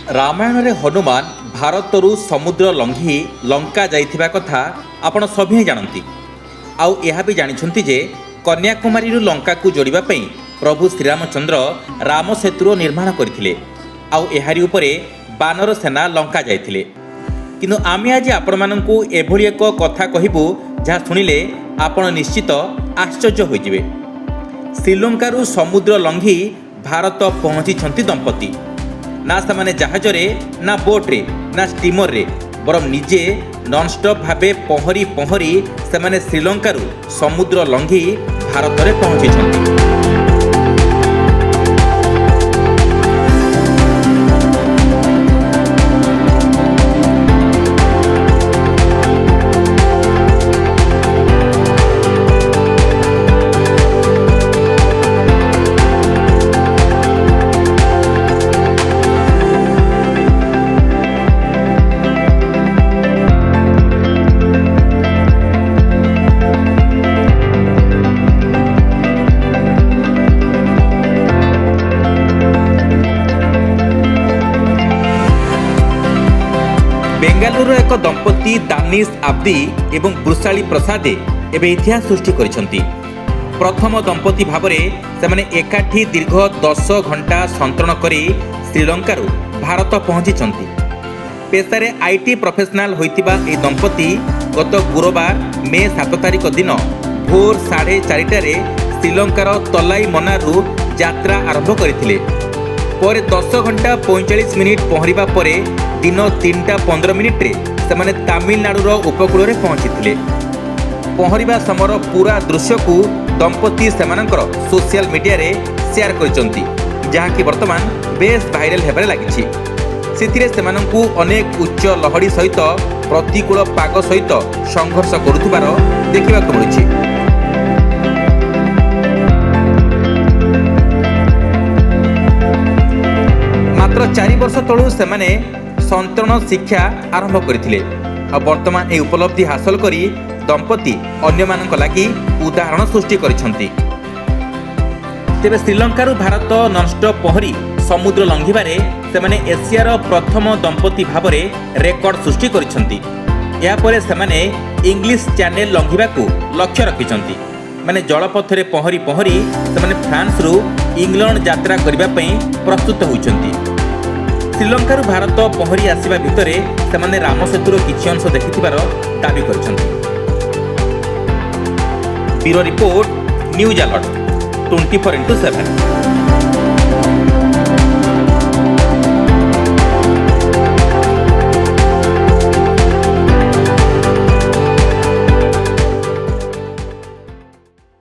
रामायण रे हनुमान भारतरू समुद्र लंघी लंका जाइथिबा कथा आपण सभी जानती। आउ यह भी जानिछंती जे कन्याकुमारी लंका को जोड़िबा पई प्रभु श्रीरामचंद्र राम सेतुर निर्माण करथिले। आउ एहारी उपरे बानर सेना लंका जाइथिले। किंतु आमे आज आपण माननकू एभली एक कथा कहिबू जहाँ शुणिले आपण निश्चित आश्चर्य होइजिबे। श्रीलंकारु समुद्र लंघी भारत पहुंची दंपति। ना से जहाजरे ना बोट्रे ना स्टीमर रे बरम निजे नॉनस्टॉप भावे पहरी पहरी से श्रीलंकारु समुद्र लंघी भारत में पहुंची। बेंगालुरु एक दंपति दानिश आब्दी एवं वृषाली प्रसादे एवं इतिहास सृष्टि करिसंती। प्रथम दंपति भावरे सेमाने एकाठी दीर्घ 10 घंटा संतरण करी श्रीलंकारु भारत पहुंची। पेशारे आईटी प्रोफेशनल होइतिबा ए दंपति गत गुरुवार मे 7 तारिख दिन भोर 4:30 श्रीलंकार तलाई मनारु यात्रा आरंभ करथिले। पर 10 घंटा 45 मिनिट पहरिबा परे दिन 3:15 से तमिलनाडुर उपकूल में पहुंची। पहरिबा समर पूरा दृश्य को दंपति सेमानंकर सोशल मीडिया रे शेयर करचंती, जहाँ कि वर्तमान बेस भाइराल हेबारे लागिछि। सेथिरे सेमानंकु अनेक उच्च लहड़ी सहित प्रतिकूल पाग सहित संघर्ष करुथिबार देखिबाक मिलुछि। मात्र 4 वर्ष तळु सेमाने संतरण शिक्षा आरंभ करथिले। वर्तमान ए उपलब्धि हासिल करी दंपति अन्य मानक लागि उदाहरण सृष्टि करिसंती। तेबे श्रीलंकारु भारत नॉनस्टॉप पहरी समुद्र लंघिबारे सेमाने एशियार प्रथम दंपति भावरे रेकर्ड सृष्टि करिसंती। या परे सेमाने इंग्लिश चैनल लंघिबाकू लक्ष्य रखिसंती। माने जलपथरे पहरी पहरी सेमाने फ्रांस रु इंग्लैंड यात्रा करिबा पई प्रस्तुत होइछंती। श्रीलंकारु भारत पहरी आसिबा भितरे सेमाने राम सेतुर किछि अंश देखिथिबार दाबी करछंती। Bureau report news alert 24x7।